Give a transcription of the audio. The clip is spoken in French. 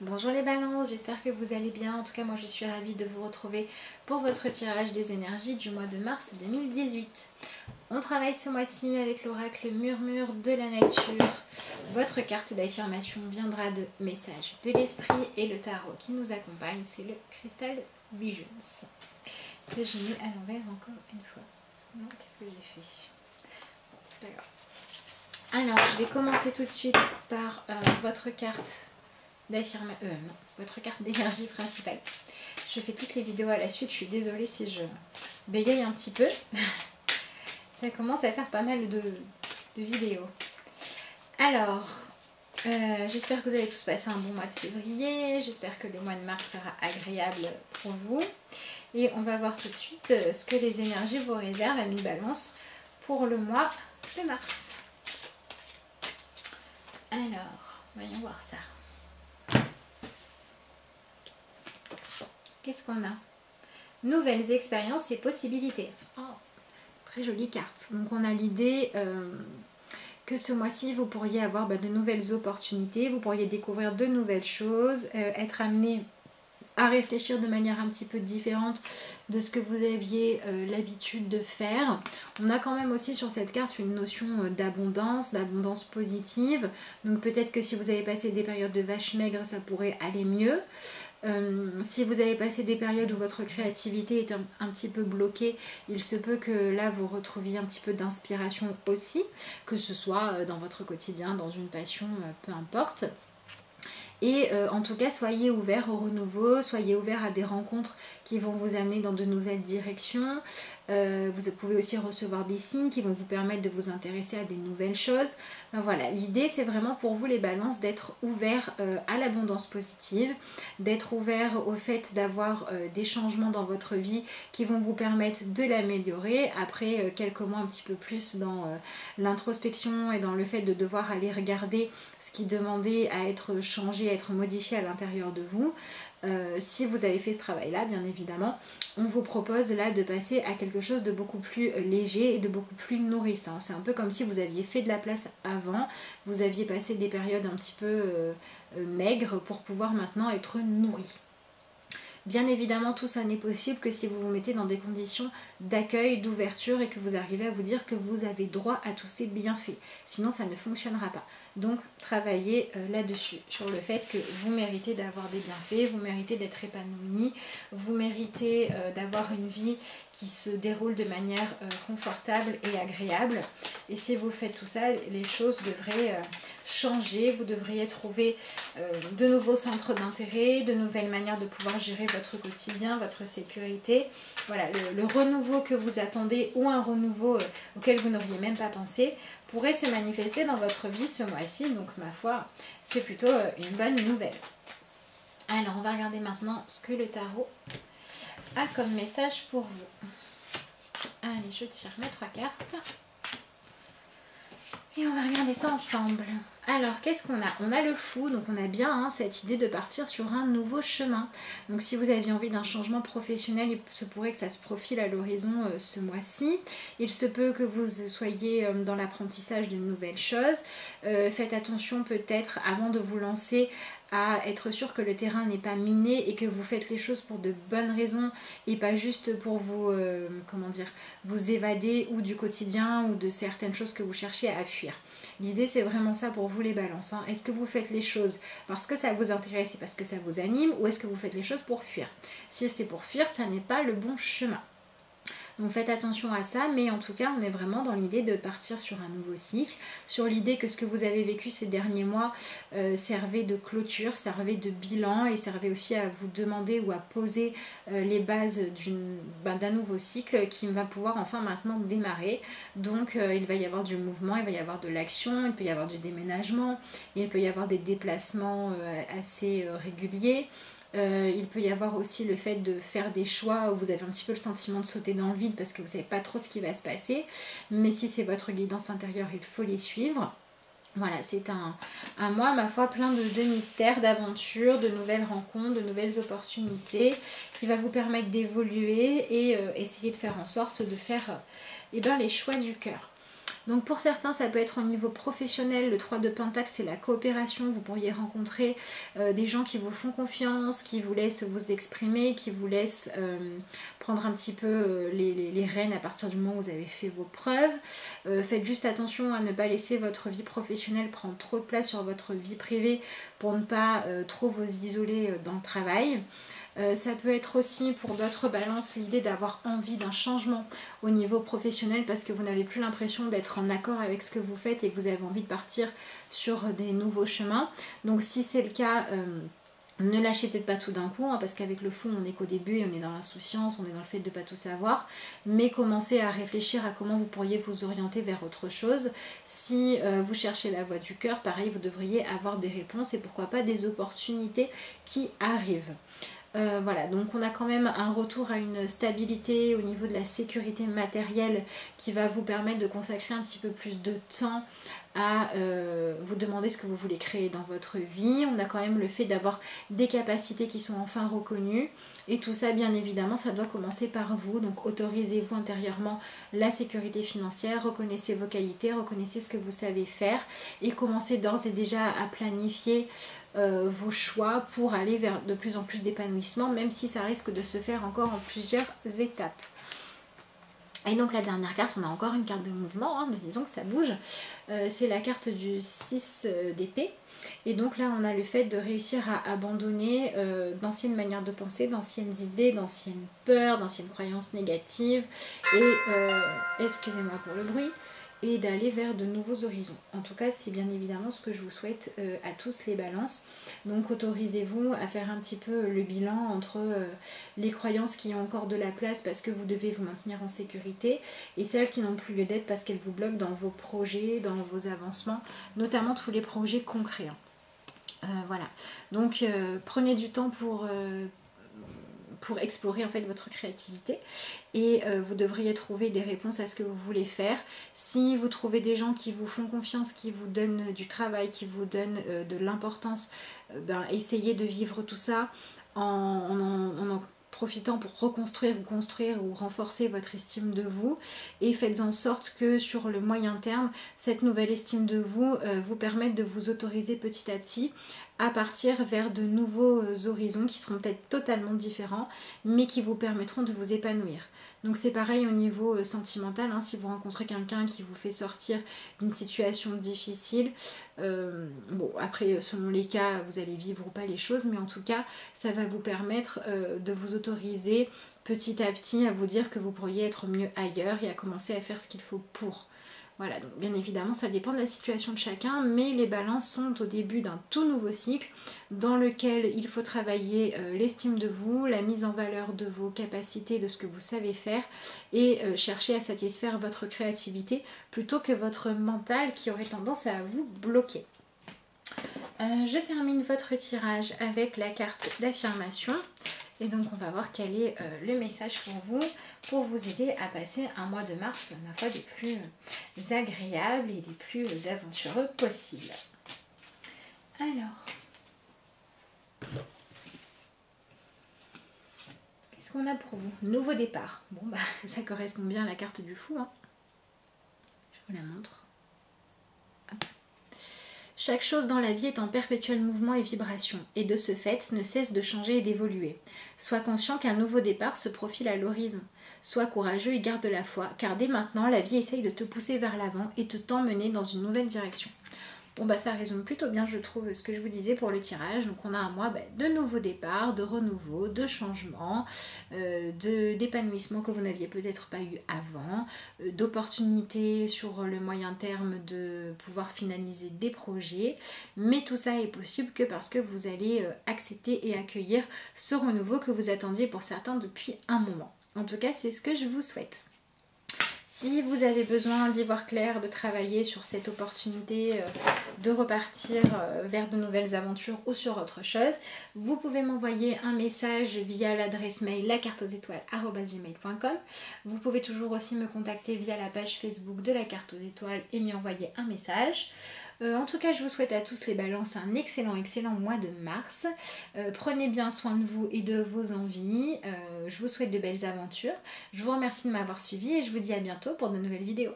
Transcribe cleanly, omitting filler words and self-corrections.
Bonjour les balances, j'espère que vous allez bien. En tout cas moi je suis ravie de vous retrouver pour votre tirage des énergies du mois de mars 2018. On travaille ce mois-ci avec l'oracle Murmure de la nature. Votre carte d'affirmation viendra de Message de l'esprit et le tarot qui nous accompagne, c'est le Crystal Visions. Que j'ai mis à l'envers encore une fois. Non, qu'est-ce que j'ai fait? Bon, c'est pas grave. Alors je vais commencer tout de suite par votre carte d'affirmation, non, votre carte d'énergie principale. Je fais toutes les vidéos à la suite, je suis désolée si je bégaye un petit peu. Ça commence à faire pas mal de vidéos. Alors, j'espère que vous allez tous passer un bon mois de février. J'espère que le mois de mars sera agréable pour vous. Et on va voir tout de suite ce que les énergies vous réservent à mi-balance pour le mois de mars. Alors, voyons voir ça. Qu'est-ce qu'on a? Nouvelles expériences et possibilités. Oh, très jolie carte. Donc on a l'idée que ce mois-ci vous pourriez avoir de nouvelles opportunités, vous pourriez découvrir de nouvelles choses, être amené à réfléchir de manière un petit peu différente de ce que vous aviez l'habitude de faire. On a quand même aussi sur cette carte une notion d'abondance positive. Donc peut-être que si vous avez passé des périodes de vache maigre, ça pourrait aller mieux. Si vous avez passé des périodes où votre créativité est un petit peu bloquée, il se peut que là vous retrouviez un petit peu d'inspiration aussi, que ce soit dans votre quotidien, dans une passion, peu importe. Et en tout cas, soyez ouverts au renouveau, soyez ouverts à des rencontres qui vont vous amener dans de nouvelles directions. Vous pouvez aussi recevoir des signes qui vont vous permettre de vous intéresser à des nouvelles choses. Voilà, l'idée c'est vraiment pour vous les balances d'être ouverts à l'abondance positive, d'être ouverts au fait d'avoir des changements dans votre vie qui vont vous permettre de l'améliorer. Après quelques mois un petit peu plus dans l'introspection et dans le fait de devoir aller regarder ce qui demandait à être changé, à être modifié à l'intérieur de vous. Si vous avez fait ce travail-là, bien évidemment, on vous propose là de passer à quelque chose de beaucoup plus léger et de beaucoup plus nourrissant. C'est un peu comme si vous aviez fait de la place avant, vous aviez passé des périodes un petit peu maigres pour pouvoir maintenant être nourri. Bien évidemment, tout ça n'est possible que si vous vous mettez dans des conditions d'accueil, d'ouverture et que vous arrivez à vous dire que vous avez droit à tous ces bienfaits. Sinon, ça ne fonctionnera pas. Donc, travaillez là-dessus, sur le fait que vous méritez d'avoir des bienfaits, vous méritez d'être épanoui, vous méritez d'avoir une vie qui se déroule de manière confortable et agréable. Et si vous faites tout ça, les choses devraient changer, vous devriez trouver de nouveaux centres d'intérêt, de nouvelles manières de pouvoir gérer votre quotidien, votre sécurité. Voilà, le renouveau que vous attendez ou un renouveau auquel vous n'auriez même pas pensé pourrait se manifester dans votre vie ce mois-ci. Donc ma foi, c'est plutôt une bonne nouvelle. Alors on va regarder maintenant ce que le tarot a comme message pour vous. Allez, je tire mes 3 cartes. Et on va regarder ça ensemble. Alors, qu'est-ce qu'on a? On a le fou, donc on a bien cette idée de partir sur un nouveau chemin. Donc si vous aviez envie d'un changement professionnel, il se pourrait que ça se profile à l'horizon ce mois-ci. Il se peut que vous soyez dans l'apprentissage de nouvelles choses. Faites attention peut-être avant de vous lancer à être sûr que le terrain n'est pas miné et que vous faites les choses pour de bonnes raisons et pas juste pour vous, vous évader ou du quotidien ou de certaines choses que vous cherchez à fuir. L'idée c'est vraiment ça pour vous les balances. Est-ce que vous faites les choses parce que ça vous intéresse et parce que ça vous anime ou est-ce que vous faites les choses pour fuir? Si c'est pour fuir, ça n'est pas le bon chemin. Donc faites attention à ça, mais en tout cas on est vraiment dans l'idée de partir sur un nouveau cycle, sur l'idée que ce que vous avez vécu ces derniers mois servait de clôture, servait de bilan et servait aussi à vous demander ou à poser les bases d'un nouveau cycle qui va pouvoir enfin maintenant démarrer. Donc il va y avoir du mouvement, il va y avoir de l'action, il peut y avoir du déménagement, il peut y avoir des déplacements assez réguliers. Il peut y avoir aussi le fait de faire des choix où vous avez un petit peu le sentiment de sauter dans le vide parce que vous ne savez pas trop ce qui va se passer. Mais si c'est votre guidance intérieure, il faut les suivre. Voilà, c'est un mois, ma foi, plein de mystères, d'aventures, de nouvelles rencontres, de nouvelles opportunités qui va vous permettre d'évoluer et essayer de faire en sorte de faire les choix du cœur. Donc pour certains, ça peut être au niveau professionnel. Le 3 de Pentacle, c'est la coopération. Vous pourriez rencontrer des gens qui vous font confiance, qui vous laissent vous exprimer, qui vous laissent prendre un petit peu les rênes à partir du moment où vous avez fait vos preuves. Faites juste attention à ne pas laisser votre vie professionnelle prendre trop de place sur votre vie privée pour ne pas trop vous isoler dans le travail. Ça peut être aussi pour d'autres balances l'idée d'avoir envie d'un changement au niveau professionnel parce que vous n'avez plus l'impression d'être en accord avec ce que vous faites et que vous avez envie de partir sur des nouveaux chemins. Donc si c'est le cas, ne lâchez peut-être pas tout d'un coup, hein, parce qu'avec le fou, on n'est qu'au début et on est dans l'insouciance, on est dans le fait de ne pas tout savoir, mais commencez à réfléchir à comment vous pourriez vous orienter vers autre chose. Si vous cherchez la voie du cœur, pareil, vous devriez avoir des réponses et pourquoi pas des opportunités qui arrivent. Voilà, donc on a quand même un retour à une stabilité au niveau de la sécurité matérielle qui va vous permettre de consacrer un petit peu plus de temps à vous demander ce que vous voulez créer dans votre vie. On a quand même le fait d'avoir des capacités qui sont enfin reconnues et tout ça, bien évidemment, ça doit commencer par vous. Donc autorisez-vous intérieurement la sécurité financière, reconnaissez vos qualités, reconnaissez ce que vous savez faire et commencez d'ores et déjà à planifier vos choix pour aller vers de plus en plus d'épanouissement, même si ça risque de se faire encore en plusieurs étapes. Et donc la dernière carte, on a encore une carte de mouvement, hein, mais disons que ça bouge. C'est la carte du 6 d'épée. Et donc là, on a le fait de réussir à abandonner d'anciennes manières de penser, d'anciennes idées, d'anciennes peurs, d'anciennes croyances négatives. Et, excusez-moi pour le bruit, et d'aller vers de nouveaux horizons. En tout cas, c'est bien évidemment ce que je vous souhaite à tous les balances. Donc autorisez-vous à faire un petit peu le bilan entre les croyances qui ont encore de la place parce que vous devez vous maintenir en sécurité et celles qui n'ont plus lieu d'être parce qu'elles vous bloquent dans vos projets, dans vos avancements, notamment tous les projets concrets. Voilà, donc prenez du temps pour explorer en fait votre créativité et vous devriez trouver des réponses à ce que vous voulez faire. Si vous trouvez des gens qui vous font confiance, qui vous donnent du travail, qui vous donnent de l'importance, essayez de vivre tout ça en profitant pour reconstruire ou construire ou renforcer votre estime de vous et faites en sorte que sur le moyen terme, cette nouvelle estime de vous vous permette de vous autoriser petit à petit à partir vers de nouveaux horizons qui seront peut-être totalement différents mais qui vous permettront de vous épanouir. Donc c'est pareil au niveau sentimental, hein, si vous rencontrez quelqu'un qui vous fait sortir d'une situation difficile, bon après selon les cas vous allez vivre ou pas les choses, mais en tout cas ça va vous permettre de vous autoriser petit à petit à vous dire que vous pourriez être mieux ailleurs et à commencer à faire ce qu'il faut pour. Voilà, donc bien évidemment ça dépend de la situation de chacun, mais les balances sont au début d'un tout nouveau cycle dans lequel il faut travailler l'estime de vous, la mise en valeur de vos capacités, de ce que vous savez faire et chercher à satisfaire votre créativité plutôt que votre mental qui aurait tendance à vous bloquer. Je termine votre tirage avec la carte d'affirmation. Et donc on va voir quel est le message pour vous aider à passer un mois de mars, ma foi, des plus agréables et des plus aventureux possibles. Alors, qu'est-ce qu'on a pour vous? Nouveau départ. Bon bah ça correspond bien à la carte du fou, hein. Je vous la montre. Hop. Chaque chose dans la vie est en perpétuel mouvement et vibration, et de ce fait ne cesse de changer et d'évoluer. Sois conscient qu'un nouveau départ se profile à l'horizon. Sois courageux et garde la foi, car dès maintenant, la vie essaye de te pousser vers l'avant et te t'emmener dans une nouvelle direction. Bon bah ça résume plutôt bien je trouve ce que je vous disais pour le tirage. Donc on a un mois de nouveaux départs, de renouveau, de changement, d'épanouissement que vous n'aviez peut-être pas eu avant, d'opportunités sur le moyen terme de pouvoir finaliser des projets. Mais tout ça est possible que parce que vous allez accepter et accueillir ce renouveau que vous attendiez pour certains depuis un moment. En tout cas c'est ce que je vous souhaite. Si vous avez besoin d'y voir clair, de travailler sur cette opportunité de repartir vers de nouvelles aventures ou sur autre chose, vous pouvez m'envoyer un message via l'adresse mail lacarteauxétoiles@gmail.com. Vous pouvez toujours aussi me contacter via la page Facebook de la carte aux étoiles et m'y envoyer un message. En tout cas, je vous souhaite à tous les balances un excellent mois de mars. Prenez bien soin de vous et de vos envies. Je vous souhaite de belles aventures. Je vous remercie de m'avoir suivi et je vous dis à bientôt pour de nouvelles vidéos.